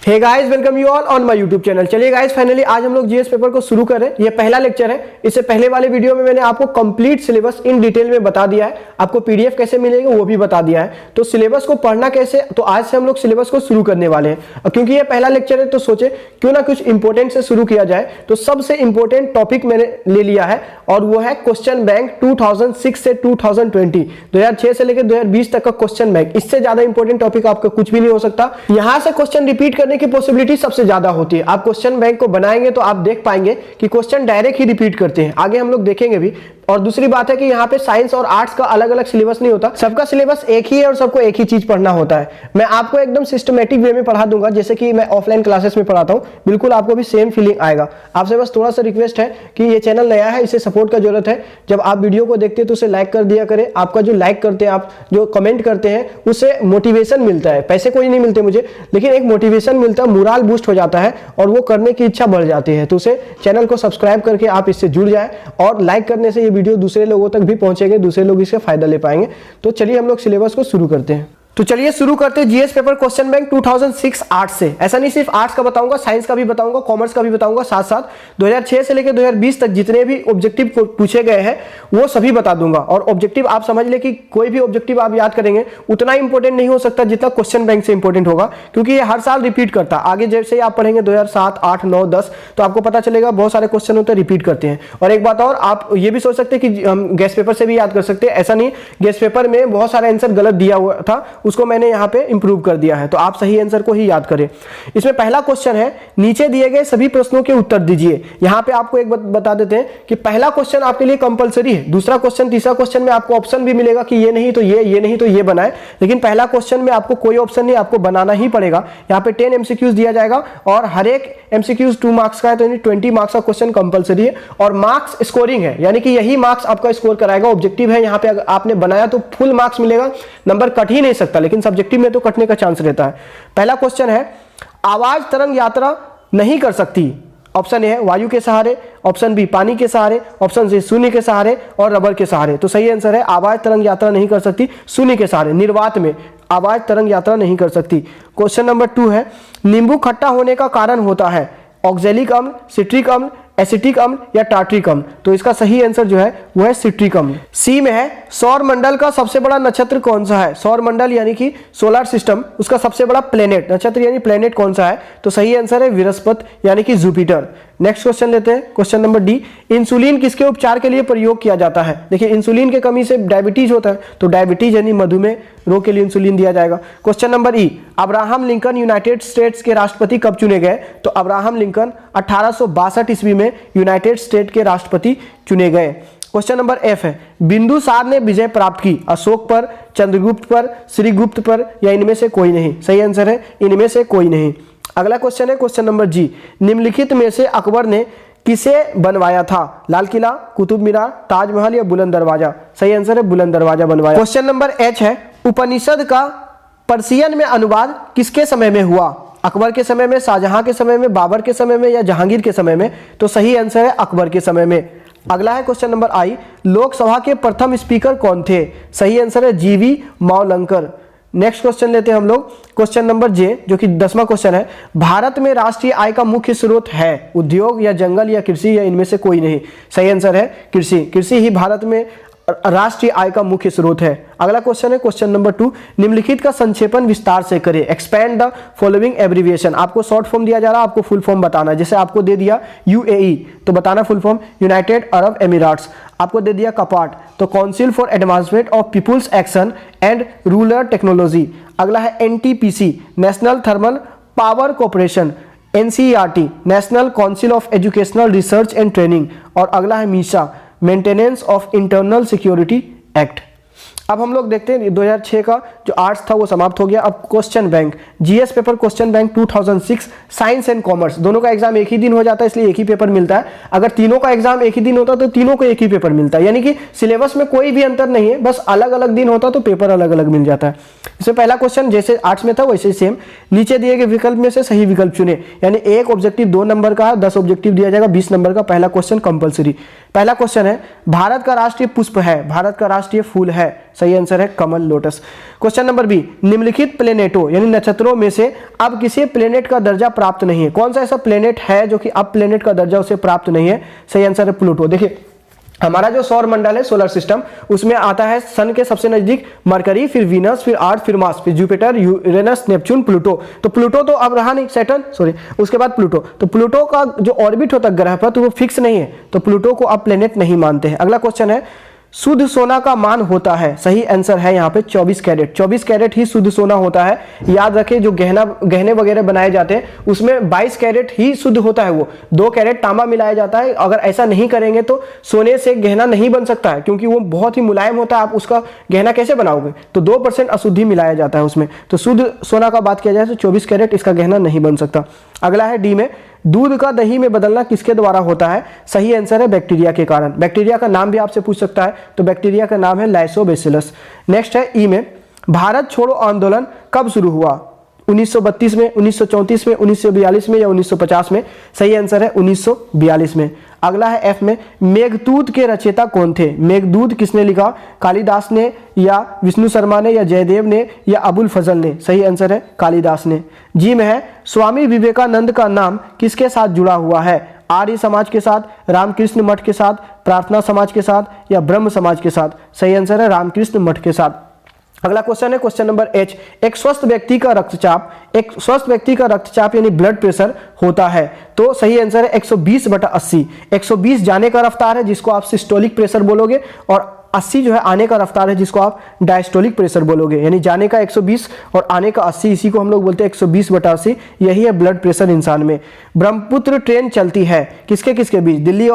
Hey guys, welcome you all on my YouTube channel. चलिए guys, finally आज हम लोग जीएस पेपर को शुरू कर रहे हैं। ये पहला लेक्चर है। इससे पहले वाले वीडियो में मैंने आपको कंप्लीट सिलेबस इन डिटेल में बता दिया है, आपको पीडीएफ कैसे मिलेगा वो भी बता दिया है। तो सिलेबस को पढ़ना कैसे, तो आज से हम लोग सिलेबस को शुरू करने वाले हैं। और क्योंकि ये पहला लेक्चर है तो सोचे क्यों ना कुछ इंपॉर्टेंट से शुरू किया जाए। तो सबसे इंपॉर्टेंट टॉपिक मैंने ले लिया है और वो है क्वेश्चन बैंक 2006 से 2020, 2006 से लेकर 2020 तक का क्वेश्चन बैंक। इससे ज्यादा इंपॉर्टेंट टॉपिक आपका कुछ भी नहीं हो सकता। यहाँ से क्वेश्चन रिपीट करने की पॉसिबिलिटी सबसे ज्यादा होती है। आप क्वेश्चन बैंक को बनाएंगे तो आप देख पाएंगे कि क्वेश्चन डायरेक्ट ही रिपीट करते हैं। आगे हम लोग देखेंगे भी। और दूसरी बात है कि यहाँ पे साइंस और आर्ट्स का अलग अलग सिलेबस नहीं होता, सबका सिलेबस एक ही है और सबको एक ही चीज पढ़ना होता है। मैं आपको एकदम सिस्टमेटिक वे में पढ़ा दूंगा, जैसे कि मैं ऑफलाइन क्लासेस में पढ़ाता हूँ। बिल्कुल आपको भी सेम फीलिंग आएगा। आपसे बस थोड़ा सा रिक्वेस्ट है कि ये चैनल नया है, इसे सपोर्ट का जरूरत है। जब आप वीडियो को देखते हैं तो उसे लाइक कर दिया करें। आपका जो लाइक करते हैं, आप जो कमेंट करते हैं, उससे मोटिवेशन मिलता है। पैसे कोई नहीं मिलते मुझे, लेकिन एक मोटिवेशन मिलता है, मोरल बूस्ट हो जाता है और वो करने की इच्छा बढ़ जाती है। तो उसे चैनल को सब्सक्राइब करके आप इससे जुड़ जाए और लाइक करने से ये वीडियो दूसरे लोगों तक भी पहुंचेंगे, दूसरे लोग इससे फायदा ले पाएंगे। तो चलिए हम लोग सिलेबस को शुरू करते हैं। तो चलिए शुरू करते हैं GS paper question bank 2006 arts से। ऐसा नहीं सिर्फ आर्ट्स का बताऊंगा, साइंस का भी बताऊंगा, कॉमर्स का भी बताऊंगा। साथ साथ 2006 से लेकर 2020 तक जितने भी ऑब्जेक्टिव पूछे गए हैं वो सभी बता दूंगा। और ऑब्जेक्टिव आप समझ ले कि कोई भी ऑब्जेक्टिव आप याद करेंगे उतना इंपॉर्टेंट नहीं हो सकता जितना क्वेश्चन बैंक से इंपॉर्टेंट होगा, क्योंकि ये हर साल रिपीट करता है। आगे जैसे ही आप पढ़ेंगे 2007, 8, 9, 10 तो आपको पता चलेगा बहुत सारे क्वेश्चन होते हैं रिपीट करते हैं। और एक बात और, आप ये भी सोच सकते हैं कि हम गेस्ट पेपर से भी याद कर सकते हैं। ऐसा नहीं, गेस्ट पेपर में बहुत सारे आंसर गलत दिया हुआ था, उसको मैंने यहाँ पे इंप्रूव कर दिया है। तो आप सही आंसर को ही याद करें। इसमें पहला क्वेश्चन है, नीचे दिए गए सभी प्रश्नों के उत्तर दीजिए। यहाँ पे आपको एक बता देते हैं कि पहला क्वेश्चन आपके लिए कंपलसरी है। दूसरा क्वेश्चन, तीसरा क्वेश्चन में आपको ऑप्शन भी मिलेगा कि ये नहीं तो ये नहीं तो ये बनाए, लेकिन पहला क्वेश्चन में आपको कोई ऑप्शन नहीं, आपको बनाना ही पड़ेगा। यहाँ पे 10 एमसीक्यूज दिया जाएगा और हर एक एमसीक्यूज 2 मार्क्स का है, तो 20 मार्क्स का क्वेश्चन कंपलसरी है। और मार्क्स स्कोरिंग है, यानी कि यही मार्क्स आपका स्कोर कराएगा। ऑब्जेक्टिव है, यहाँ पे अगर आपने बनाया तो फुल मार्क्स मिलेगा, नंबर कट ही नहीं सकता, लेकिन सब्जेक्टिव में तो कटने का चांस रहता है। पहला क्वेश्चन है, आवाज तरंग यात्रा नहीं कर सकती। ऑप्शन ए है वायु के सहारे, ऑप्शन बी पानी के सहारे, ऑप्शन सी शून्य के सहारे और रबर के सहारे। तो सही आंसर है आवाज तरंग यात्रा नहीं कर सकती, शून्य के सहारे। निर्वात में आवाज तरंग यात्रा नहीं कर सकती। क्वेश्चन नंबर 2 है, नींबू खट्टा होने का कारण होता है ऑक्जेलिक अम्ल, सिट्रिक अम्ल, एसिटिक अम्ल या टार्ट्रिक अम्ल। तो इसका सही आंसर जो है वो है सिट्रिक अम्ल। सी में है, सौर मंडल का सबसे बड़ा नक्षत्र कौन सा है। सौर मंडल यानी कि सोलर सिस्टम, उसका सबसे बड़ा प्लेनेट, नक्षत्र यानी प्लेनेट कौन सा है। तो सही आंसर है बृहस्पति यानी कि जुपिटर। नेक्स्ट क्वेश्चन लेते हैं, क्वेश्चन नंबर डी, इंसुलिन किसके उपचार के लिए प्रयोग किया जाता है। देखिए, इंसुलिन की कमी से डायबिटीज होता है, तो डायबिटीज यानी मधुमेह रोग के लिए इंसुलिन दिया जाएगा। क्वेश्चन नंबर ई, अब्राहम लिंकन यूनाइटेड स्टेट्स के राष्ट्रपति कब चुने गए। तो अब्राहम लिंकन 1862 ईस्वी में यूनाइटेड स्टेट के राष्ट्रपति चुने गए। क्वेश्चन नंबर एफ है, बिंदुसार ने विजय प्राप्त की अशोक पर, चंद्रगुप्त पर, श्रीगुप्त पर या इनमें से कोई नहीं। सही आंसर है इनमें से कोई नहीं। अगला क्वेश्चन है क्वेश्चन नंबर जी, निम्नलिखित में से अकबर ने किसे बनवाया था। लाल किला, कुतुब मीनार, ताजमहल या बुलंद दरवाजा। सही आंसर है बुलंद दरवाजा बनवाया। क्वेश्चन नंबर एच है, उपनिषद का पर्शियन में अनुवाद किसके समय में हुआ। अकबर के समय में, शाहजहां के समय में, बाबर के समय में या जहांगीर के समय में। तो सही आंसर है अकबर के समय में। अगला है क्वेश्चन नंबर आई, लोकसभा के प्रथम स्पीकर कौन थे। सही आंसर है जीवी मावलंकर। नेक्स्ट क्वेश्चन लेते हैं हम लोग, क्वेश्चन नंबर जे, जो कि 10वां क्वेश्चन है, भारत में राष्ट्रीय आय का मुख्य स्रोत है उद्योग या जंगल या कृषि या इनमें से कोई नहीं। सही आंसर है कृषि। कृषि ही भारत में राष्ट्रीय आय का मुख्य स्रोत है। अगला क्वेश्चन है क्वेश्चन नंबर 2, निम्नलिखित का संक्षेपण विस्तार से करें। Expand the following abbreviation. आपको शॉर्ट फॉर्म दिया जा रहा है, आपको फुल फॉर्म बताना है। जैसे आपको दे दिया यूएई तो बताना full form United Arab Emirates. आपको दे दिया कपाट तो council for advancement of peoples action and rural technology. अगला है NTPC, national thermal power corporation. NCERT, national council of educational research and training. और अगला है MISA, maintenance of internal security act. अब हम लोग देखते हैं 2006 का जो आर्ट्स था वो समाप्त हो गया। अब question bank, GS paper question bank 2006, science and commerce, दोनों का एग्जाम एक ही दिन हो जाता है, इसलिए एक ही पेपर मिलता है। अगर तीनों का एग्जाम एक ही दिन होता तो तीनों को एक ही पेपर मिलता है, यानी कि सिलेबस में कोई भी अंतर नहीं है, बस अलग अलग दिन होता तो पेपर अलग अलग मिल जाता है। इसमें पहला क्वेश्चन जैसे आर्ट्स में था वैसे सेम, नीचे दिए गए विकल्प में से सही विकल्प चुने। यानी एक ऑब्जेक्टिव 2 नंबर का, 10 ऑब्जेक्टिव दिया जाएगा 20 नंबर का। पहला क्वेश्चन कंपलसरी। पहला क्वेश्चन है, भारत का राष्ट्रीय पुष्प है, भारत का राष्ट्रीय फूल है। सही आंसर है कमल लोटस। क्वेश्चन नंबर बी, निम्नलिखित प्लेनेटों यानी नक्षत्रों में से अब किसी प्लेनेट का दर्जा प्राप्त नहीं है। कौन सा ऐसा प्लेनेट है जो कि अब प्लेनेट का दर्जा उसे प्राप्त नहीं है? सही आंसर है प्लूटो। देखिए हमारा जो सौर मंडल है सोलर सिस्टम, उसमें आता है सन के सबसे नजदीक मरकरी, फिर वीनस, फिर अर्थ, फिर मार्स, फिर जुपिटर, यूरेनस, नेपच्यून, प्लूटो। तो प्लूटो तो अब रहा नहीं, सैटर्न सॉरी, उसके बाद प्लूटो। तो प्लूटो का जो ऑर्बिट होता है ग्रह पर तो वो फिक्स नहीं है, तो प्लूटो को अब प्लेनेट नहीं मानते हैं। अगला क्वेश्चन है, शुद्ध सोना का मान होता है? सही आंसर है यहाँ पे 24 कैरेट। 24 कैरेट ही शुद्ध सोना होता है। याद रखें जो गहने वगैरह बनाए जाते हैं उसमें 22 कैरेट ही शुद्ध होता है। वो 2 कैरेट तांबा मिलाया जाता है। अगर ऐसा नहीं करेंगे तो सोने से गहना नहीं बन सकता है, क्योंकि वो बहुत ही मुलायम होता है। आप उसका गहना कैसे बनाओगे? तो 2% अशुद्धि मिलाया जाता है उसमें। तो शुद्ध सोना का बात किया जाए तो 24 कैरेट इसका गहना नहीं बन सकता। अगला है डी में, दूध का दही में बदलना किसके द्वारा होता है? सही आंसर है बैक्टीरिया के कारण। बैक्टीरिया का नाम भी आपसे पूछ सकता है, तो बैक्टीरिया का नाम है लाइसोबैसिलस। नेक्स्ट है ई में, भारत छोड़ो आंदोलन कब शुरू हुआ? 1932 में, 1934 में, 1942 में या 1950 में? सही आंसर है 1942 में। अगला है एफ में, मेघदूत के रचयिता कौन थे? मेघदूत किसने लिखा? कालिदास ने या विष्णु शर्मा ने या जयदेव ने या अबुल फजल ने? सही आंसर है कालिदास ने। जी में है, स्वामी विवेकानंद का नाम किसके साथ जुड़ा हुआ है? आर्य समाज के साथ, रामकृष्ण मठ के साथ, प्रार्थना समाज के साथ या ब्रह्म समाज के साथ? सही आंसर है रामकृष्ण मठ के साथ। अगला क्वेश्चन है क्वेश्चन नंबर एच, एक स्वस्थ व्यक्ति का रक्तचाप यानी ब्लड प्रेशर होता है? तो सही आंसर है 120/80। 120 जाने का रफ्तार है जिसको आप सिस्टोलिक प्रेशर बोलोगे, और 80 जो है आने का रफ्तार है जिसको आप डायस्टोलिक प्रेशर बोलोगे। यानी जाने का 120 और आने का 80, इसी को हम लोग बोलते हैं 120/80। यही है ब्लड प्रेशर इंसान में। ब्रह्मपुत्र ट्रेन चलती है किसके किसके बीच? दिल्ली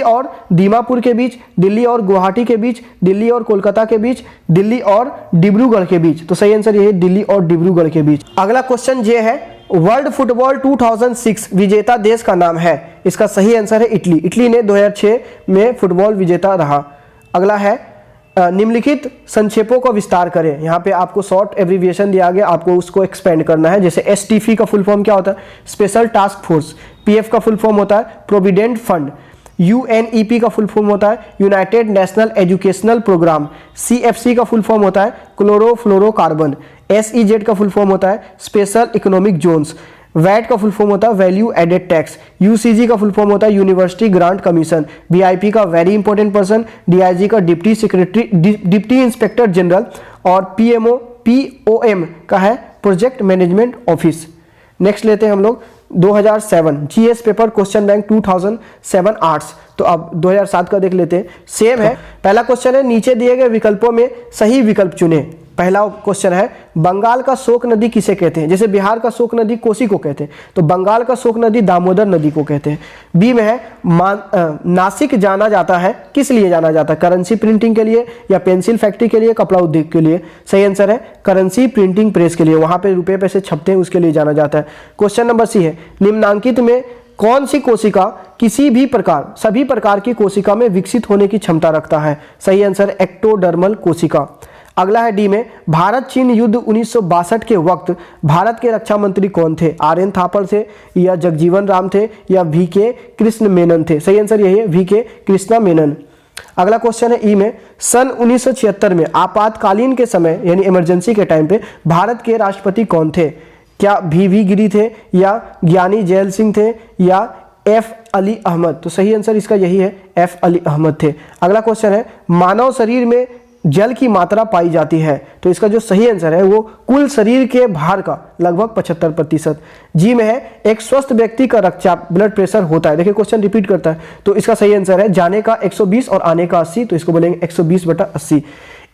और दीमापुर के बीच, दिल्ली और गुवाहाटी के बीच, दिल्ली और कोलकाता के बीच, दिल्ली और डिब्रूगढ़ के बीच। तो सही आंसर ये है दिल्ली और डिब्रूगढ़ के बीच। अगला क्वेश्चन ये है, वर्ल्ड फुटबॉल 2006 विजेता देश का नाम है? इसका सही आंसर है इटली। इटली ने 2006 में फुटबॉल विजेता रहा। अगला है, निम्नलिखित संक्षेपों का विस्तार करें। यहाँ पे आपको शॉर्ट एब्रीविएशन दिया गया, आपको उसको एक्सपेंड करना है। जैसे एसटीफी का फुल फॉर्म क्या होता है? Special task force. पीएफ का फुल फॉर्म होता है प्रोविडेंट फंड। यूएनईपी का फुल फॉर्म होता है United National educational programme. CFC का फुल फॉर्म होता है क्लोरोफ्लोरोकार्बन। एसईजेड का फुल फॉर्म होता है स्पेशल इकोनॉमिक जोन्स। वैट का फुल फॉर्म होता है वैल्यू एडेड टैक्स। यूसीजी का फुल फॉर्म होता है यूनिवर्सिटी ग्रांट कमीशन। वीआईपी का वेरी इंपॉर्टेंट पर्सन। डीआईजी का डिप्टी इंस्पेक्टर जनरल। और पीओएम का है प्रोजेक्ट मैनेजमेंट ऑफिस। नेक्स्ट लेते हैं हम लोग 2007 GS paper question bank 2007 arts. तो अब 2007 का देख लेते हैं। सेम है। पहला क्वेश्चन है, नीचे दिए गए विकल्पों में सही विकल्प चुने। पहला क्वेश्चन है, बंगाल का शोक नदी किसे कहते हैं? जैसे बिहार का शोक नदी कोसी को कहते हैं, तो बंगाल का शोक नदी दामोदर नदी को कहते हैं। बी में है, नासिक जाना जाता है किस लिए जाना जाता है? करेंसी प्रिंटिंग के लिए या पेंसिल फैक्ट्री के लिए, कपड़ा उद्योग के लिए? सही आंसर है करेंसी प्रिंटिंग प्रेस के लिए। वहां पे रुपए पैसे छपते हैं, उसके लिए जाना जाता है। क्वेश्चन नंबर सी है, निम्नांकित में कौन सी कोशिका किसी भी प्रकार सभी प्रकार की कोशिका में विकसित होने की क्षमता रखता है? सही आंसर एक्टोडर्मल कोशिका। अगला है डी में, भारत चीन युद्ध 1962 के वक्त भारत के रक्षा मंत्री कौन थे? आर.एन. थापर थे या जगजीवन राम थे या वी.के. कृष्ण मेनन थे? सही आंसर यही है वी.के. कृष्णा मेनन। अगला क्वेश्चन है ई में, सन 1976 में आपातकालीन के समय यानी इमरजेंसी के टाइम पे भारत के राष्ट्रपति कौन थे? क्या वी गिरी थे या ज्ञानी जैल सिंह थे या एफ अली अहमद? तो सही आंसर इसका यही है एफ अली अहमद थे। अगला क्वेश्चन है, मानव शरीर में जल की मात्रा पाई जाती है? तो इसका जो सही आंसर है वो कुल शरीर के भार का लगभग 75%। जी में है, एक स्वस्थ व्यक्ति का रक्तचाप ब्लड प्रेशर होता है। देखिए क्वेश्चन रिपीट करता है, तो इसका सही आंसर है जाने का 120 और आने का 80, तो इसको बोलेंगे 120/80।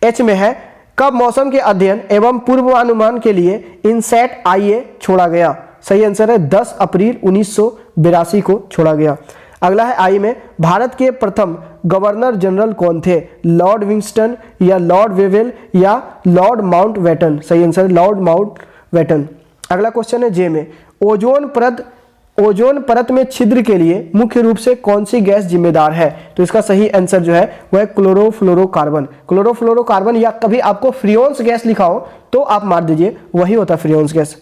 एच में है, कब मौसम के अध्ययन एवं पूर्वानुमान के लिए इनसैट IA छोड़ा गया? सही आंसर है 10 अप्रैल 1982 को छोड़ा गया। अगला है आई में, भारत के प्रथम गवर्नर जनरल कौन थे? लॉर्ड विंस्टन या लॉर्ड वेवेल या लॉर्ड माउंटबेटन? सही आंसर लॉर्ड माउंटबेटन। अगला क्वेश्चन है जे में, ओजोन परत में छिद्र के लिए मुख्य रूप से कौन सी गैस जिम्मेदार है? तो इसका सही आंसर जो है वह है क्लोरोफ्लोरोकार्बन। क्लोरोफ्लोरोकार्बन या कभी आपको फ्रियोन्स गैस लिखा हो तो आप मार दीजिए, वही होता है फ्रियोन्स गैस।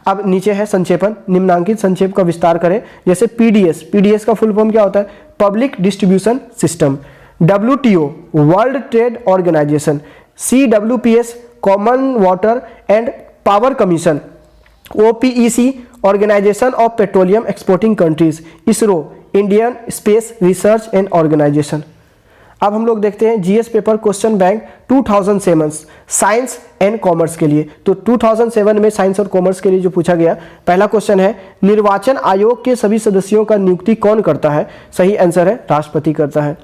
अब नीचे है संक्षेपण, निम्नांकित संक्षेप का विस्तार करें। जैसे पीडीएस का फुल फॉर्म क्या होता है? Public distribution system. WTO world trade organisation, CWPS common water and power commission, OPEC organisation of petroleum exporting countries, ISRO Indian space research and organisation. अब हम लोग देखते हैं GS paper question bank 2007 science and commerce के लिए। तो 2007 में science और कॉमर्स के लिए जो पूछा गया पहला क्वेश्चन है, निर्वाचन आयोग के सभी सदस्यों का नियुक्ति कौन करता है? सही आंसर है राष्ट्रपति करता है।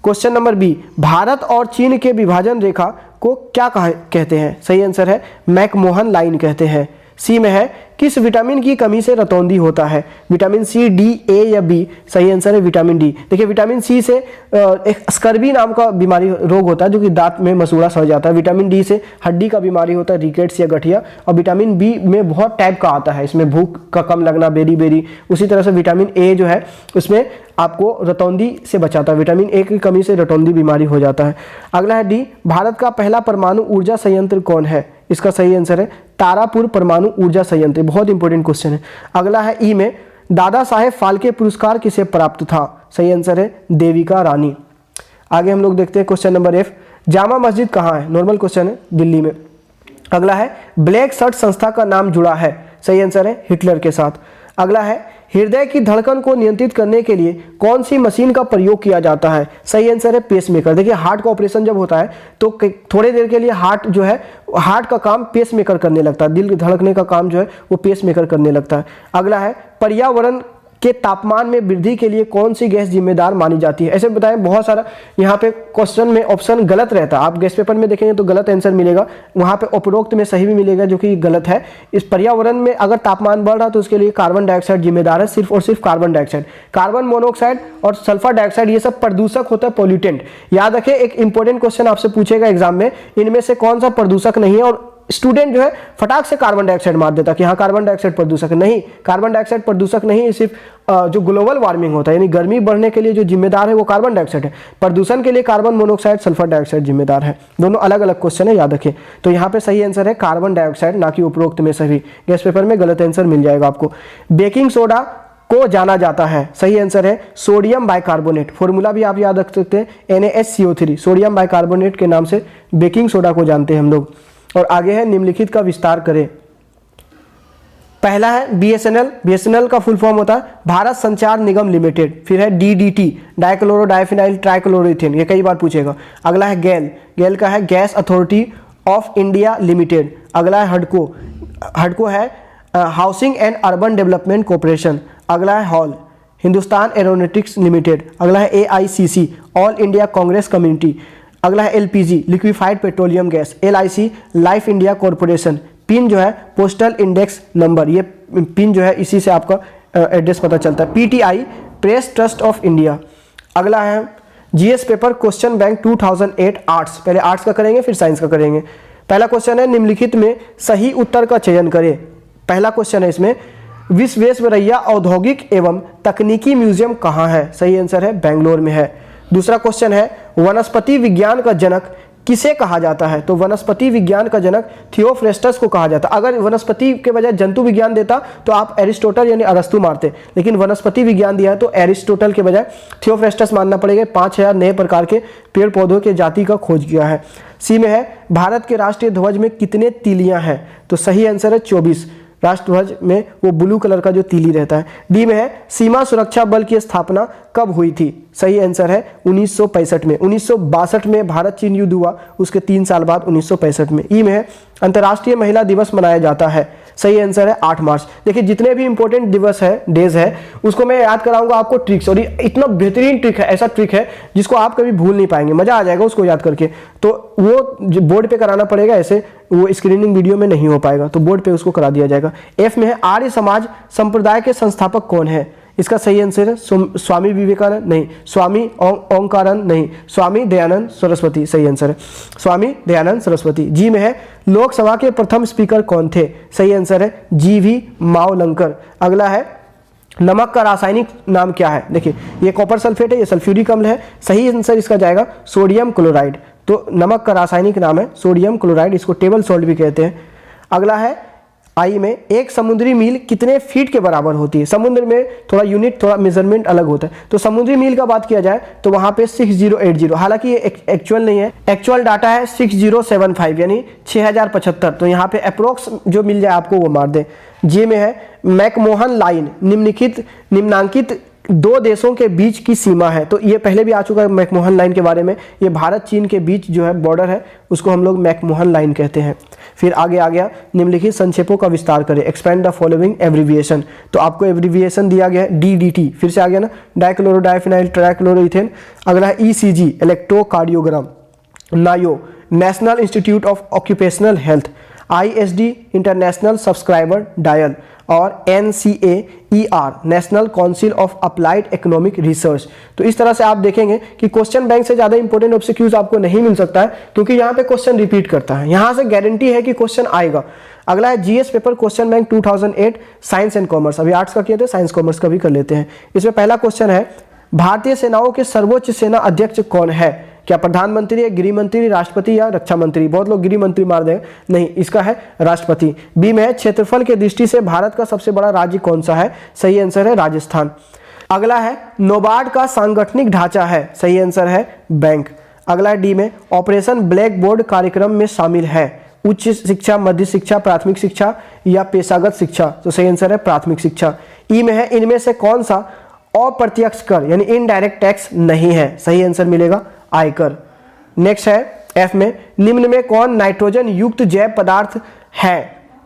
क्वेश्चन नंबर बी, भारत और चीन के विभाजन रेखा को क्या कहते हैं? सही आंसर है मैकमोहन लाइन कहते हैं। सी में है, किस विटामिन की कमी से रतौंधी होता है? विटामिन सी, डी, ए या बी? सही आंसर है विटामिन डी। देखिए विटामिन सी से एक स्कर्वी नाम का बीमारी रोग होता है जो कि दांत में मसूड़ा सड़ जाता है। विटामिन डी से हड्डी का बीमारी होता है, रिकेट्स या गठिया। और विटामिन बी में बहुत टाइप का आता है, इसमें भूख का कम लगना, बेरी बेरी। उसी तरह से विटामिन ए जो है उसमें आपको रतौंधी से बचाता है। विटामिन ए की कमी से रतौंधी बीमारी हो जाता है। अगला है डी, भारत का पहला परमाणु ऊर्जा संयंत्र कौन है? इसका सही आंसर है तारापुर परमाणु ऊर्जा संयंत्र। बहुत इंपॉर्टेंट क्वेश्चन है। अगला है ई में, दादा साहेब फाल्के पुरस्कार किसे प्राप्त था? सही आंसर है देविका रानी। आगे हम लोग देखते हैं question number F, Jama Masjid कहाँ है? नॉर्मल क्वेश्चन है, दिल्ली में। अगला है, ब्लैक शर्ट संस्था का नाम जुड़ा है? सही आंसर है हिटलर के साथ। अगला है, हृदय की धड़कन को नियंत्रित करने के लिए कौन सी मशीन का प्रयोग किया जाता है? सही आंसर है पेसमेकर। देखिए हार्ट का ऑपरेशन जब होता है तो थोड़े देर के लिए हार्ट जो है, हार्ट का काम पेसमेकर करने लगता है, दिल धड़कने का काम जो है वो पेसमेकर करने लगता है। अगला है, पर्यावरण के तापमान में वृद्धि के लिए कौन सी गैस जिम्मेदार मानी जाती है? ऐसे बताएं, बहुत सारा यहाँ पे क्वेश्चन में ऑप्शन गलत रहता है। आप गैस पेपर में देखेंगे तो गलत आंसर मिलेगा, वहाँ पे उपरोक्त में सही भी मिलेगा जो कि गलत है। इस पर्यावरण में अगर तापमान बढ़ रहा तो उसके लिए कार्बन डाइऑक्साइड जिम्मेदार है, सिर्फ और सिर्फ कार्बन डाइऑक्साइड। कार्बन मोनोऑक्साइड और सल्फर डाइऑक्साइड ये सब प्रदूषक होता है, पॉल्यूटेंट। याद रखें, एक इंपॉर्टेंट क्वेश्चन आपसे पूछेगा एग्जाम में, इनमें से कौन सा प्रदूषक नहीं है? और स्टूडेंट जो है फटाक से कार्बन डाइऑक्साइड मार देता कि हाँ कार्बन डाइऑक्साइड प्रदूषक नहीं। कार्बन डाइऑक्साइड प्रदूषक नहीं, सिर्फ जो ग्लोबल वार्मिंग होता है यानी गर्मी बढ़ने के लिए जो जिम्मेदार है वो कार्बन डाइऑक्साइड है। प्रदूषण के लिए कार्बन मोनोऑक्साइड, सल्फर डाइऑक्साइड जिम्मेदार है। दोनों अलग अलग क्वेश्चन है, याद रखें। तो यहाँ पे सही आंसर है कार्बन डाइऑक्साइड, ना कि उपरोक्त में सभी। गैस पेपर में गलत आंसर मिल जाएगा आपको। बेकिंग सोडा को जाना जाता है? सही आंसर है सोडियम बाइकार्बोनेट। फॉर्मूला भी आप याद रख सकते हैं NaSCO3, सोडियम बाइकार्बोनेट के नाम से बेकिंग सोडा को जानते हैं हम लोग। और आगे है, निम्नलिखित का विस्तार करें। पहला है BSNL का फुल फॉर्म होता है भारत संचार निगम लिमिटेड। फिर है DDT, डाइक्लोरो डाइफिनाइल ट्राइक्लोरोइथेन, ये कई बार पूछेगा। अगला है गेल का है gas authority of India limited. अगला है हडको है housing and urban development corporation. अगला है हॉल, हिंदुस्तान एरोनॉटिक्स लिमिटेड। अगला है AICC, all India Congress community. अगला है LPG, liquefied petroleum gas. LIC, life India corporation. Pin जो है पोस्टल इंडेक्स नंबर, ये पिन जो है इसी से आपका एड्रेस पता चलता है। PTI, press trust of India. अगला है GS paper question bank 2008 arts. पहले आर्ट्स का करेंगे फिर साइंस का करेंगे। पहला क्वेश्चन है, निम्नलिखित में सही उत्तर का चयन करें। पहला क्वेश्चन है इसमें, विश्वेश्वरैया औद्योगिक एवं तकनीकी म्यूजियम कहाँ है? सही आंसर है बेंगलोर में है। दूसरा क्वेश्चन है, वनस्पति विज्ञान का जनक किसे कहा जाता है? तो वनस्पति विज्ञान का जनक थियोफ्रेस्टस को कहा जाता है। अगर वनस्पति के बजाय जंतु विज्ञान देता तो आप एरिस्टोटल यानी अरस्तु मारते, लेकिन वनस्पति विज्ञान दिया है तो एरिस्टोटल के बजाय थियोफ्रेस्टस मानना पड़ेगा। 5000 नए प्रकार के पेड़ पौधों के जाति का खोज किया है। सी में है, भारत के राष्ट्रीय ध्वज में कितने तीलियां हैं? तो सही आंसर है 24। राष्ट्रध्वज में वो ब्लू कलर का जो तीली रहता है। डी में है, सीमा सुरक्षा बल की स्थापना कब हुई थी? सही आंसर है 1965 में। 1962 में भारत चीन युद्ध हुआ, उसके 3 साल बाद 1965 में। ई में है, अंतर्राष्ट्रीय महिला दिवस मनाया जाता है। सही आंसर है 8 मार्च। देखिए जितने भी इंपॉर्टेंट दिवस है, डेज है, उसको मैं याद कराऊंगा आपको ट्रिक्स। और इतना बेहतरीन ट्रिक है, ऐसा ट्रिक है जिसको आप कभी भूल नहीं पाएंगे, मजा आ जाएगा उसको याद करके। तो वो बोर्ड पे कराना पड़ेगा, ऐसे वो स्क्रीनिंग वीडियो में नहीं हो पाएगा, तो बोर्ड पे उसको करा दिया जाएगा। एफ में है, आर्य समाज संप्रदाय के संस्थापक कौन है? इसका सही आंसर है स्वामी विवेकानंद नहीं, स्वामी ओंकारानंद नहीं, स्वामी दयानंद सरस्वती सही आंसर है, स्वामी दयानंद सरस्वती। जी में है, लोकसभा के प्रथम स्पीकर कौन थे? सही आंसर है GV मावलंकर। अगला है, नमक का रासायनिक नाम क्या है? देखिए ये कॉपर सल्फेट है, ये सल्फ्यूरिक अम्ल है। सही आंसर इसका जाएगा सोडियम क्लोराइड। तो नमक का रासायनिक नाम है सोडियम क्लोराइड, इसको टेबल सॉल्ट भी कहते हैं। अगला है, आई में एक समुद्री मील कितने फीट के बराबर होती है? समुद्र में थोड़ा यूनिट, थोड़ा मेजरमेंट अलग होता है। तो समुद्री मील का बात किया जाए तो वहां पे 6080, हालांकि ये एक्चुअल नहीं है, एक्चुअल डाटा है 6075 यानी 6075। तो यहाँ पे अप्रोक्स जो मिल जाए आपको वो मार दें। जे में है मैकमोहन लाइन निम्नांकित दो देशों के बीच की सीमा है। तो ये पहले भी आ चुका है मैकमोहन लाइन के बारे में। ये भारत चीन के बीच जो है बॉर्डर है उसको हम लोग मैकमोहन लाइन कहते हैं। फिर आगे आ गया निम्नलिखित संक्षेपों का विस्तार करें, एक्सपेंड द फॉलोइंग एब्रीविएशन। तो आपको एब्रीविएशन दिया गया है DDT, फिर से आ गया ना, डाइक्लोरो डाइफिनाइल ट्राइक्लोरोइथेन। अगला है ECG इलेक्ट्रोकार्डियोग्राम, नायो national institute of occupational health, ISD international subscriber dial और NCAER national council of applied economic research. तो इस तरह से आप देखेंगे कि क्वेश्चन बैंक से ज़्यादा इंपॉर्टेंट ऑब्जेक्टिव्स आपको नहीं मिल सकता है, क्योंकि यहाँ पे क्वेश्चन रिपीट करता है, यहाँ से गारंटी है कि क्वेश्चन आएगा। अगला है GS paper question bank 2008 science and commerce. अभी आर्ट्स का किए थे, साइंस कॉमर्स का भी कर लेते हैं। इसमें पहला क्वेश्चन है भारतीय सेनाओं के सर्वोच्च सेना अध्यक्ष कौन है? क्या प्रधानमंत्री है, गृह मंत्री, राष्ट्रपति या रक्षा मंत्री? बहुत लोग गृह मंत्री मार देंगे, नहीं, इसका है राष्ट्रपति। बी में है क्षेत्रफल के दृष्टि से भारत का सबसे बड़ा राज्य कौन सा है? सही आंसर है राजस्थान। अगला है नोबार्ड का सांगठनिक ढांचा है? सही आंसर है बैंक। अगला है डी में ऑपरेशन ब्लैक बोर्ड कार्यक्रम में शामिल है? उच्च शिक्षा, मध्य शिक्षा, प्राथमिक शिक्षा या पेशागत शिक्षा? तो सही आंसर है प्राथमिक शिक्षा। ई में है इनमें से कौन सा अप्रत्यक्ष कर यानी इनडायरेक्ट टैक्स नहीं है? सही आंसर मिलेगा आयकर। नेक्स्ट है एफ में निम्न में कौन नाइट्रोजन युक्त जैव पदार्थ है?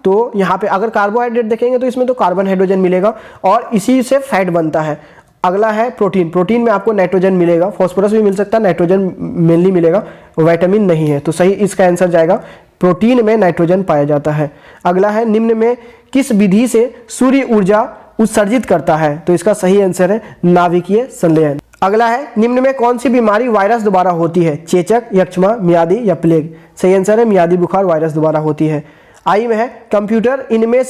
तो यहाँ पे अगर कार्बोहाइड्रेट देखेंगे तो इसमें तो कार्बन हाइड्रोजन मिलेगा और इसी से फैट बनता है। अगला है प्रोटीन, प्रोटीन में आपको नाइट्रोजन मिलेगा, फास्फोरस भी मिल सकता है, नाइट्रोजन मेनली मिलेगा, विटामिन नहीं है। तो सही इसका आंसर जाएगा प्रोटीन में नाइट्रोजन पाया जाता है। अगला है निम्न में किस विधि से सूर्य ऊर्जा उत्सर्जित करता है? तो इसका सही आंसर है नाभिकीय संलयन। अगला है निम्न में कौन सी बीमारी वायरस द्वारा होती है? चेचक, यक्ष्मा, मियादी या प्लेग? सही आंसर है मियादी बुखार वायरस द्वारा होती है। आई में है कंप्यूटर में इनमें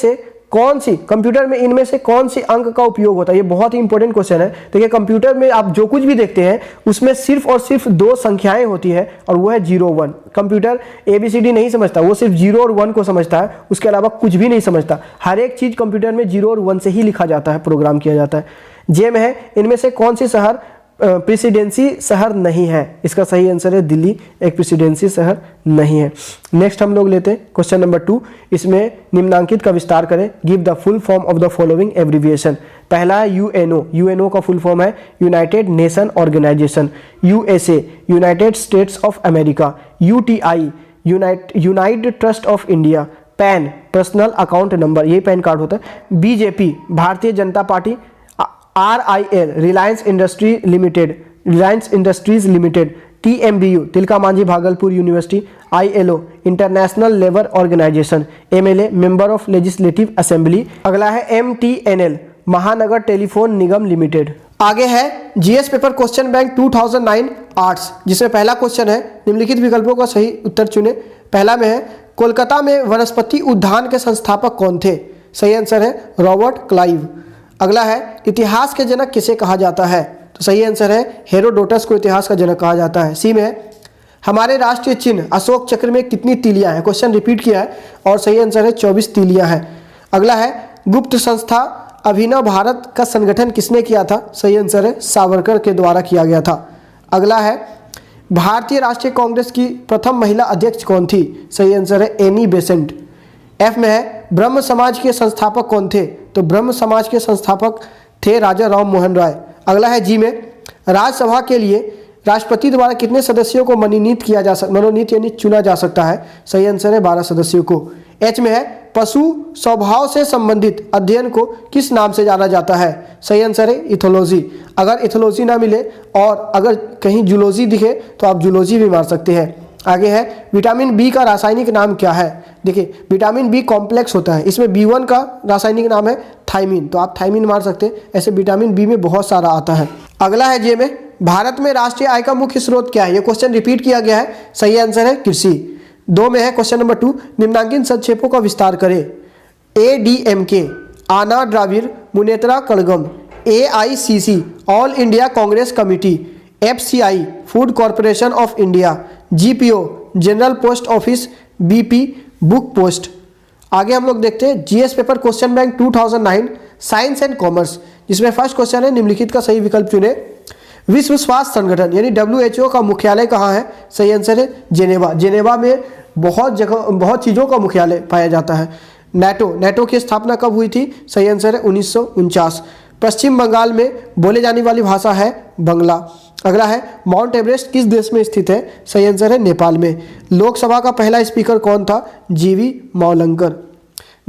से कौन सी अंक का उपयोग होता है? ये बहुत ही इंपॉर्टेंट क्वेश्चन है। देखिए कंप्यूटर में आप जो कुछ भी देखते हैं उसमें सिर्फ और सिर्फ दो संख्याएं होती है और वो है 0 1। कंप्यूटर ABCD नहीं समझता, वो सिर्फ 0 और 1 को समझता है, उसके अलावा कुछ भी नहीं समझता। हर एक चीज कंप्यूटर में 0 और 1 से ही लिखा जाता है, प्रोग्राम किया जाता है। जे में है इनमें से कौन सी शहर प्रेसिडेंसी शहर नहीं है? इसका सही आंसर है दिल्ली एक प्रेसिडेंसी शहर नहीं है। नेक्स्ट हम लोग लेते हैं क्वेश्चन नंबर 2। इसमें निम्नांकित का विस्तार करें, give the full form of the following abbreviation. पहला है यूएनओ का फुल फॉर्म है United Nation organisation. USA United States of America. UTI United trust of India. PAN personal account number, ये पैन कार्ड होता है। BJP Bharatiya Janata Party. RIL Reliance Industries Limited. TMBU Tilka Manjhi Bhagalpur University. ILO international labour organisation. MLA member of legislative assembly. अगला है MTNL महानगर telephone निगम limited. आगे है GS paper question bank 2009 arts, जिसमें पहला क्वेश्चन है निम्नलिखित विकल्पों का सही उत्तर चुने। पहला में है कोलकाता में वनस्पति उद्यान के संस्थापक कौन थे? सही आंसर है रॉबर्ट क्लाइव। अगला है इतिहास के जनक किसे कहा जाता है? तो सही आंसर है हेरोडोटस को इतिहास का जनक कहा जाता है। सी में है हमारे राष्ट्रीय चिन्ह अशोक चक्र में कितनी तीलियां हैं? क्वेश्चन रिपीट किया है और सही आंसर है 24 तीलियां हैं। अगला है गुप्त संस्था अभिनव भारत का संगठन किसने किया था? सही आंसर है सावरकर के द्वारा किया गया था। अगला है भारतीय राष्ट्रीय कांग्रेस की प्रथम महिला अध्यक्ष कौन थी? सही आंसर है एनी बेसेंट। एफ में है ब्रह्म समाज के संस्थापक कौन थे? तो ब्रह्म समाज के संस्थापक थे राजा राम मोहन राय। अगला है जी में राज्यसभा के लिए राष्ट्रपति द्वारा कितने सदस्यों को मनोनीत यानी चुना जा सकता है? सही आंसर है 12 सदस्यों को। एच में है पशु स्वभाव से संबंधित अध्ययन को किस नाम से जाना जाता है? सही आंसर है इथोलॉजी। अगर इथोलॉजी ना मिले और अगर कहीं जूलॉजी दिखे तो आप जूलॉजी भी मार सकते हैं। आगे है विटामिन बी का रासायनिक नाम क्या है? देखिए विटामिन बी कॉम्प्लेक्स होता है, इसमें B1 का रासायनिक नाम है थाइमिन, तो आप थाइमिन मार सकते हैं। ऐसे विटामिन बी में बहुत सारा आता है। अगला है जे में भारत में राष्ट्रीय आय का मुख्य स्रोत क्या है? ये क्वेश्चन रिपीट किया गया है, सही आंसर है कृषि। 2 में है क्वेश्चन नंबर 2 निम्नांकित संक्षेपों का विस्तार करें। ADMK Anna Dravida Munnetra Kazhagam. AICC all India Congress committee. FCI food corporation of India. GPO general post office. BP book post. आगे हम लोग देखते हैं GS paper question bank 2009 science and commerce, जिसमें फर्स्ट क्वेश्चन है निम्नलिखित का सही विकल्प चुने। विश्व स्वास्थ्य संगठन यानी WHO का मुख्यालय कहाँ है? सही आंसर है जेनेवा। जेनेवा में बहुत चीज़ों का मुख्यालय पाया जाता है। नेटो की स्थापना कब हुई थी? सही आंसर है 1949। पश्चिम बंगाल में बोले जाने वाली भाषा है बंगला। अगला है माउंट एवरेस्ट किस देश में स्थित है? सही आंसर है नेपाल में। लोकसभा का पहला स्पीकर कौन था? जीवी मावलंकर।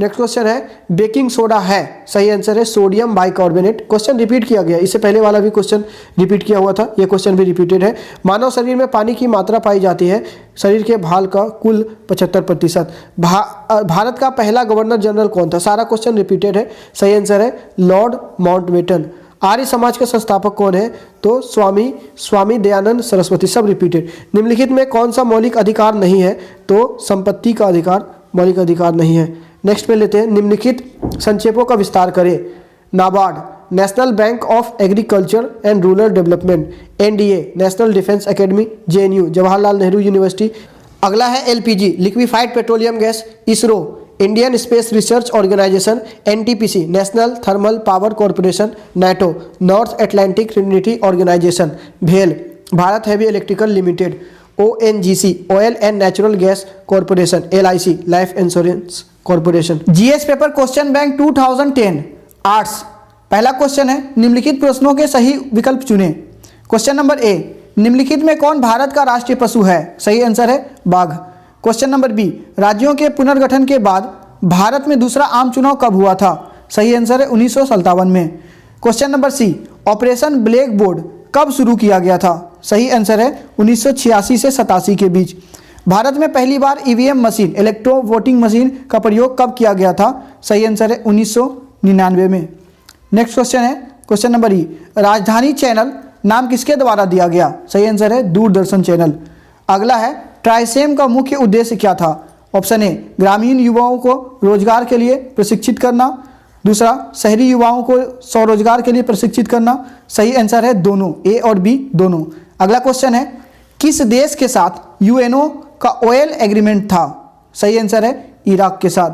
नेक्स्ट क्वेश्चन है बेकिंग सोडा है? सही आंसर है सोडियम बाइकार्बोनेट। क्वेश्चन रिपीट किया गया, इससे पहले वाला भी क्वेश्चन रिपीट किया हुआ था, ये क्वेश्चन भी रिपीटेड है। मानव शरीर में पानी की मात्रा पाई जाती है शरीर के भाल का कुल 75%। भारत का पहला गवर्नर जनरल कौन था? सारा क्वेश्चन रिपीटेड है। सही आंसर है लॉर्ड माउंटबेटन। आर्य समाज के संस्थापक कौन है? तो स्वामी दयानंद सरस्वती। सब रिपीटेड। निम्नलिखित में कौन सा मौलिक अधिकार नहीं है? तो संपत्ति का अधिकार मौलिक अधिकार नहीं है। नेक्स्ट पे लेते हैं निम्नलिखित संक्षेपों का विस्तार करें। NABARD, national bank of agriculture and rural development, NDA, national defence academy, JNU, Jawaharlal Nehru university. अगला है LPG, liquefied petroleum gas, ISRO, Indian space research organisation, NTPC, national thermal power corporation, NATO, North Atlantic trinity organisation, भेल, Bharat heavy electrical limited, ONGC, oil and natural gas corporation, LIC, life insurance corporation. GS paper question bank 2010 arts. पहला question है निम्नलिखित प्रश्नों के सही विकल्प चुनें। Question number A, निम्नलिखित में कौन भारत का राष्ट्रीय पशु है? सही आंसर है बाघ। क्वेश्चन नंबर B, राज्यों के पुनर्गठन के बाद भारत में दूसरा आम चुनाव कब हुआ था? सही आंसर है 1957 में। Question number C, operation black board कब शुरू किया गया था? सही आंसर है 1986 से 87 के बीच। भारत में पहली बार EVM machine, electro voting machine का प्रयोग कब किया गया था? सही आंसर है 1999 में। नेक्स्ट क्वेश्चन है क्वेश्चन नंबर E, राजधानी चैनल नाम किसके द्वारा दिया गया? सही आंसर है दूरदर्शन चैनल। अगला है ट्राइसेम का मुख्य उद्देश्य क्या था? ऑप्शन A, ग्रामीण युवाओं को रोजगार के लिए प्रशिक्षित करना। दूसरा, शहरी युवाओं को स्वरोजगार के लिए प्रशिक्षित करना। सही आंसर है दोनों, A और B दोनों। अगला क्वेश्चन है किस देश के साथ UNO का ऑयल एग्रीमेंट था? सही आंसर है इराक के साथ।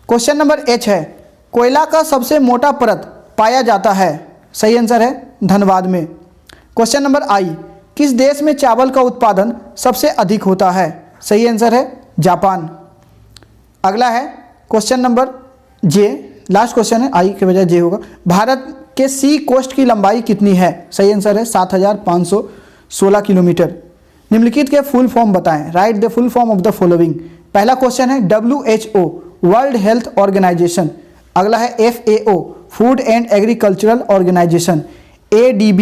क्वेश्चन नंबर H है कोयला का सबसे मोटा परत पाया जाता है? सही आंसर है धनबाद में। क्वेश्चन नंबर I, किस देश में चावल का उत्पादन सबसे अधिक होता है? सही आंसर है जापान। अगला है question number J, last question है, I के बजाय J होगा। भारत के सी कोस्ट की लंबाई कितनी है? सही आंसर है 7516 किलोमीटर। निम्नलिखित के फुल फॉर्म बताएं। Write the full form of the following. पहला क्वेश्चन है WHO, वर्ल्ड हेल्थ ऑर्गेनाइजेशन। अगला है FAO, food and agricultural organisation. ADB,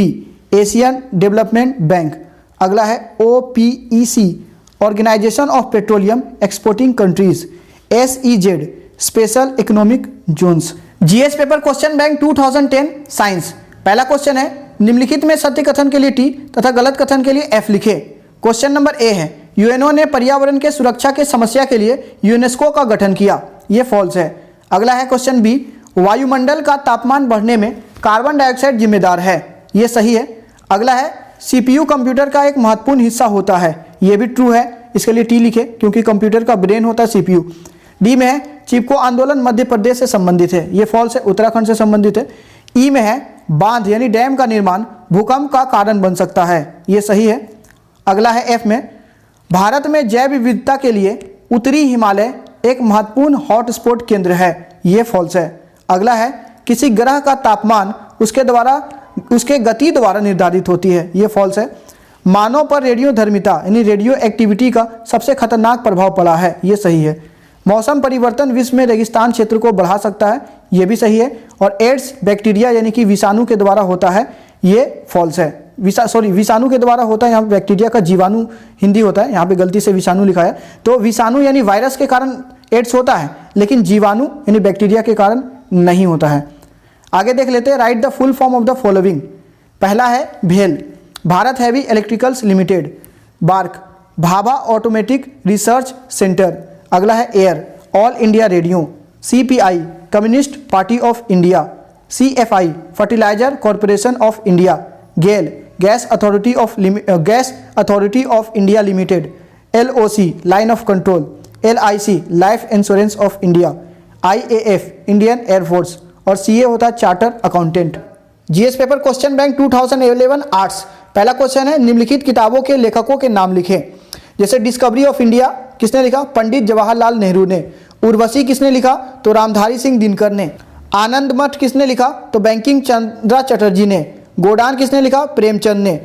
Asian development bank. अगला है OPEC, organisation of petroleum exporting countries. SEZ, special economic zones. GS paper question bank 2010 science. पहला question है निम्नलिखित में सत्य कथन के लिए T तथा गलत कथन के लिए F लिखे। क्वेश्चन नंबर A है यूएनओ ने पर्यावरण के सुरक्षा के समस्या के लिए यूनेस्को का गठन किया, ये फॉल्स है। अगला है क्वेश्चन B, वायुमंडल का तापमान बढ़ने में कार्बन डाइऑक्साइड जिम्मेदार है, ये सही है। अगला है CPU कंप्यूटर का एक महत्वपूर्ण हिस्सा होता है, ये भी ट्रू है, इसके लिए T लिखे क्योंकि कंप्यूटर का ब्रेन होता है CPU। डी में है चिपको आंदोलन मध्य प्रदेश से संबंधित है, ये फॉल्स है, उत्तराखंड से संबंधित है। ई में है बांध यानी डैम का निर्माण भूकंप का कारण बन सकता है, ये सही है। अगला है एफ में भारत में जैव विविधता के लिए उत्तरी हिमालय एक महत्वपूर्ण हॉटस्पॉट केंद्र है, ये फॉल्स है। अगला है किसी ग्रह का तापमान उसके गति द्वारा निर्धारित होती है, ये फॉल्स है। मानव पर रेडियोधर्मिता यानी रेडियो एक्टिविटी का सबसे खतरनाक प्रभाव पड़ा है, ये सही है। मौसम परिवर्तन विश्व में रेगिस्तान क्षेत्र को बढ़ा सकता है, ये भी सही है। और एड्स बैक्टीरिया यानी कि विषाणु के द्वारा होता है, ये फॉल्स है। विषाणु के द्वारा होता है, यहाँ बैक्टीरिया का जीवाणु हिंदी होता है, यहाँ पे गलती से विषाणु लिखा है। तो विषाणु यानी वायरस के कारण एड्स होता है, लेकिन जीवाणु यानी बैक्टीरिया के कारण नहीं होता है। आगे देख लेते हैं, write the full form of the following. पहला है भेल, Bharat heavy electricals limited. BARC, Bhabha automatic research centre. अगला है AIR, all India radio. CPI, communist party of India. CFI, fertiliser corporation of India. GAIL, gas authority of India limited. LOC, line of control. LIC life insurance of India, IAF Indian air force और CA होता है charter accountant. GS paper question bank 2011 arts. पहला question है निम्नलिखित किताबों के लेखकों के नाम लिखें। जैसे डिस्कवरी ऑफ इंडिया किसने लिखा? पंडित जवाहरलाल नेहरू ने। उर्वशी किसने लिखा? तो रामधारी सिंह दिनकर ने। आनंद मठ किसने लिखा? तो बैंकिंग चंद्रा चटर्जी ने। गोडान किसने लिखा? प्रेमचंद ने।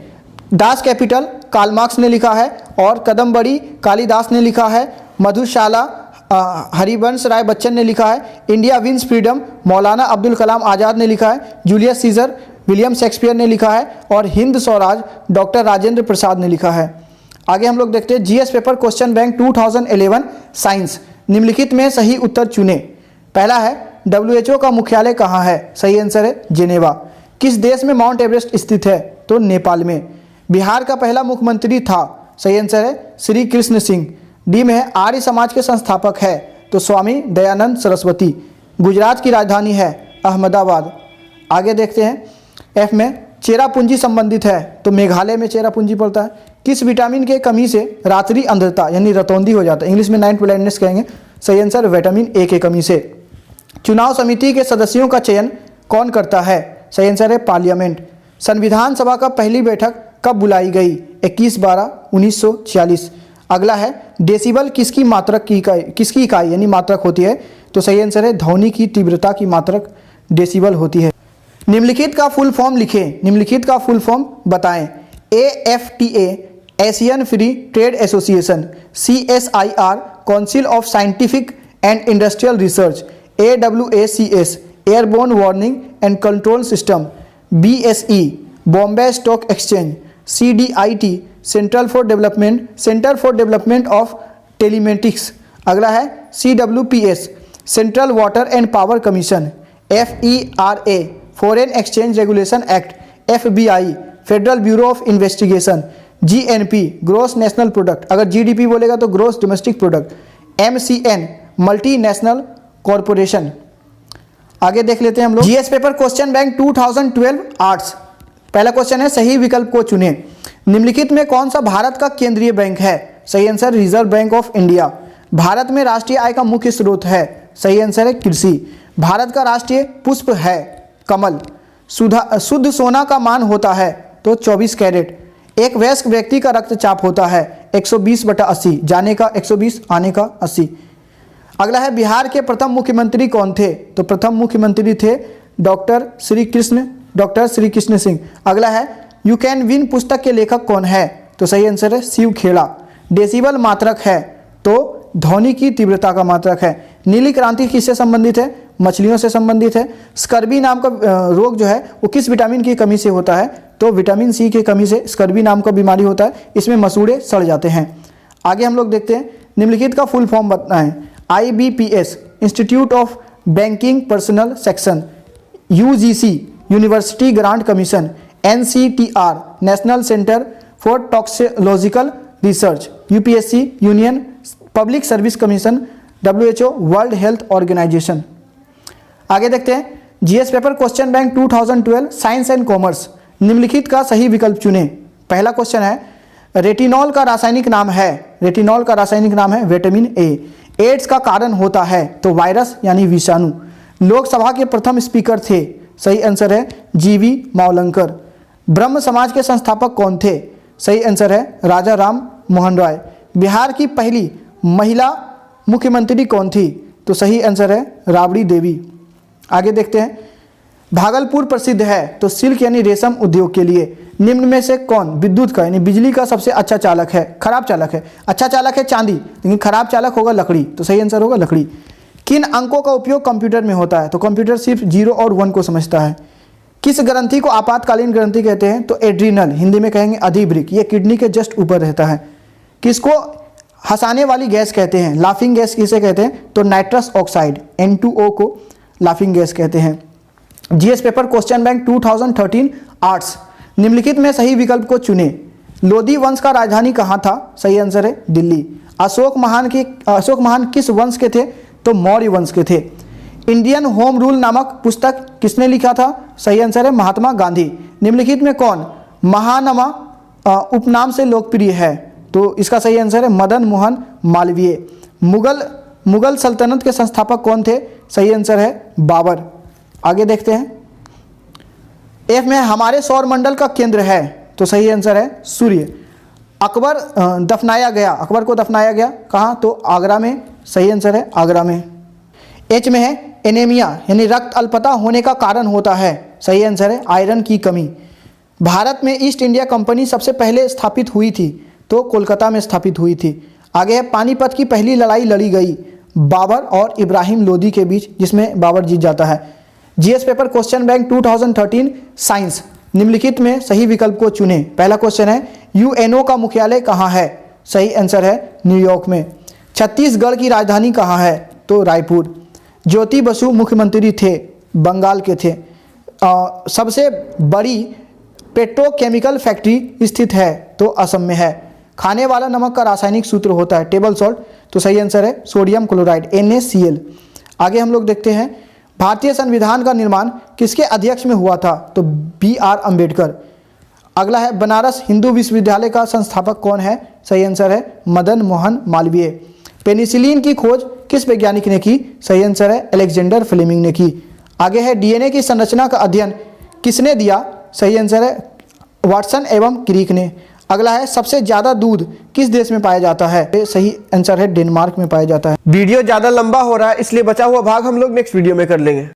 दास कैपिटल कार्ल मार्क्स ने लिखा है और कदम्बड़ी कालिदास ने लिखा है। मधुशाला हरिवंश राय बच्चन ने लिखा है। इंडिया विंस फ्रीडम मौलाना अब्दुल कलाम आज़ाद ने लिखा है। जूलियस सीजर विलियम शेक्सपियर ने लिखा है और हिंद स्वराज डॉक्टर राजेंद्र प्रसाद ने लिखा है। आगे हम लोग देखते हैं GS paper question bank 2011 science. निम्नलिखित में सही उत्तर चुने। पहला है WHO का मुख्यालय कहाँ है? सही आंसर है जेनेवा। किस देश में माउंट एवरेस्ट स्थित है? तो नेपाल में। बिहार का पहला मुख्यमंत्री था? सही आंसर है श्री कृष्ण सिंह। डी में है आर्य समाज के संस्थापक है? तो स्वामी दयानंद सरस्वती। गुजरात की राजधानी है अहमदाबाद। आगे देखते हैं एफ में चेरापूंजी संबंधित है तो मेघालय में चेरापूंजी पड़ता है। किस विटामिन के कमी से रात्रि अंधता यानी रतौंधी हो जाता है? इंग्लिश में नाइट ब्लाइंडनेस कहेंगे। सही आंसर विटामिन ए के कमी से। चुनाव समिति के सदस्यों का चयन कौन करता है? सही आंसर है पार्लियामेंट। संविधान सभा का पहली बैठक कब बुलाई गई? 21/12/1946। अगला है डेसिबल किसकी मात्रक की इकाई किसकी इकाई यानी मात्रक होती है? तो सही आंसर है ध्वनि की तीव्रता की मात्रक डेसिबल होती है। निम्नलिखित का फुल फॉर्म लिखें। निम्नलिखित का फुल फॉर्म बताएं। AFTA Asian free trade association. CSIR council of scientific and industrial research. AWACS airborne warning and control system. BSE Bombay stock exchange. CDIT centre for development of telematics. अगला है CWPS central water and power commission. FERA foreign exchange regulation act. FBI federal bureau of investigation. GNP gross national product, अगर GDP बोलेगा तो gross domestic product. MCN multinational corporation. आगे देख लेते हैं हम लोग GS paper question bank 2012 arts. पहला क्वेश्चन है सही विकल्प को चुने। निम्नलिखित में कौन सा भारत का केंद्रीय बैंक है? सही answer reserve bank of India. Bharat में राष्ट्रीय आय का मुख्य स्रोत है? सही आंसर है कृषि। भारत का राष्ट्रीय पुष्प है कमल। शुद्ध सोना का मान होता है? तो 24 कैरेट। एक वयस्क व्यक्ति का रक्तचाप होता है 120/80, जाने का 120 आने का 80। अगला है बिहार के प्रथम मुख्यमंत्री कौन थे? तो प्रथम मुख्यमंत्री थे डॉक्टर श्री कृष्ण सिंह। अगला है यू कैन विन पुस्तक के लेखक कौन है? तो सही आंसर है शिव खेड़ा। डेसिबल मात्रक है? तो ध्वनि की तीव्रता का मात्रक है। नीली क्रांति किससे संबंधित है? मछलियों से संबंधित है। स्कर्वी नाम का रोग जो है वो किस विटामिन की कमी से होता है? तो विटामिन सी की कमी से स्कर्वी नाम का बीमारी होता है। इसमें मसूड़े सड़ जाते हैं। आगे हम लोग देखते हैं निम्नलिखित का फुल फॉर्म बताएं। IBPS institute of banking personnel section. UGC university grant commission. NCTR national centre for toxicological research. UPSC union public service commission. WHO world health organisation. आगे देखते हैं GS paper question bank 2012 science and commerce. निम्नलिखित का सही विकल्प चुने। पहला question है रेटिनॉल का रासायनिक नाम है? रेटिनॉल का रासायनिक नाम है विटामिन ए। एड्स का कारण होता है? तो वायरस यानी विषाणु। लोकसभा के प्रथम स्पीकर थे? सही आंसर है GV मावलंकर। ब्रह्म समाज के संस्थापक कौन थे? सही आंसर है राजा राम मोहन राय। बिहार की पहली महिला मुख्यमंत्री कौन थी? तो सही आंसर है राबड़ी देवी। आगे देखते हैं भागलपुर प्रसिद्ध है तो सिल्क यानी रेशम उद्योग के लिए। निम्न में से कौन विद्युत का यानी बिजली का सबसे अच्छा चालक है? खराब चालक है। अच्छा चालक है चांदी, लेकिन खराब चालक होगा लकड़ी। तो सही आंसर होगा लकड़ी। किन अंकों का उपयोग कंप्यूटर में होता है? तो कंप्यूटर सिर्फ 0 और 1 को समझता है। किस ग्रंथि को आपातकालीन ग्रंथि कहते हैं? तो एड्रीनल, हिंदी में कहेंगे अधिवृक्क। ये किडनी के जस्ट ऊपर रहता है। किसको हंसाने वाली गैस कहते हैं? लाफिंग गैस किसे कहते हैं? तो नाइट्रस ऑक्साइड N2O को लाफिंग गैस कहते हैं। GS paper question bank 2013 arts. निम्नलिखित में सही विकल्प को चुने। लोधी वंश का राजधानी कहाँ था? सही आंसर है दिल्ली। अशोक महान किस वंश के थे? तो मौर्य वंश के थे। इंडियन होम रूल नामक पुस्तक किसने लिखा था? सही आंसर है महात्मा गांधी। निम्नलिखित में कौन महानमा उपनाम से लोकप्रिय है? तो इसका सही आंसर है मदन मोहन मालवीय। मुगल सल्तनत के संस्थापक कौन थे? सही आंसर है बाबर। आगे देखते हैं। एफ में हमारे सौर मंडल का केंद्र है, तो सही आंसर है सूर्य। अकबर अकबर को दफनाया गया कहाँ? तो आगरा में। सही आंसर है आगरा में। एच में है एनीमिया यानी रक्त अल्पता होने का कारण होता है। सही आंसर है आयरन की कमी। भारत में ईस्ट इंडिया कंपनी सबसे पहले स्थापित हुई थी, तो कोलकाता में स्थापित हुई थी। आगे है पानीपत की पहली लड़ाई लड़ी गई बाबर और इब्राहिम लोदी के बीच, जिसमें बाबर जीत जाता है। GS paper question bank 2013 science, निम्नलिखित में सही विकल्प को चुनें। पहला क्वेश्चन है यूएनओ का मुख्यालय कहाँ है? सही आंसर है न्यूयॉर्क में। छत्तीसगढ़ की राजधानी कहाँ है? तो रायपुर। ज्योति बसु मुख्यमंत्री थे, बंगाल के थे। सबसे बड़ी पेट्रोकेमिकल फैक्ट्री स्थित है, तो असम में है। खाने वाला नमक का रासायनिक सूत्र होता है टेबल सॉल्ट, तो सही आंसर है सोडियम क्लोराइड NaCl। आगे हम लोग देखते हैं भारतीय संविधान का निर्माण किसके अध्यक्ष में हुआ था? तो BR अम्बेडकर। अगला है बनारस हिंदू विश्वविद्यालय का संस्थापक कौन है? सही आंसर है मदन मोहन मालवीय। पेनिसिलिन की खोज किस वैज्ञानिक ने की? सही आंसर है अलेक्जेंडर फ्लेमिंग ने की। आगे है डीएनए की संरचना का अध्ययन किसने दिया? सही आंसर है वाटसन एवं क्रिक ने। अगला है सबसे ज्यादा दूध किस देश में पाया जाता है? सही आंसर है डेनमार्क में पाया जाता है। वीडियो ज्यादा लंबा हो रहा है, इसलिए बचा हुआ भाग हम लोग नेक्स्ट वीडियो में कर लेंगे।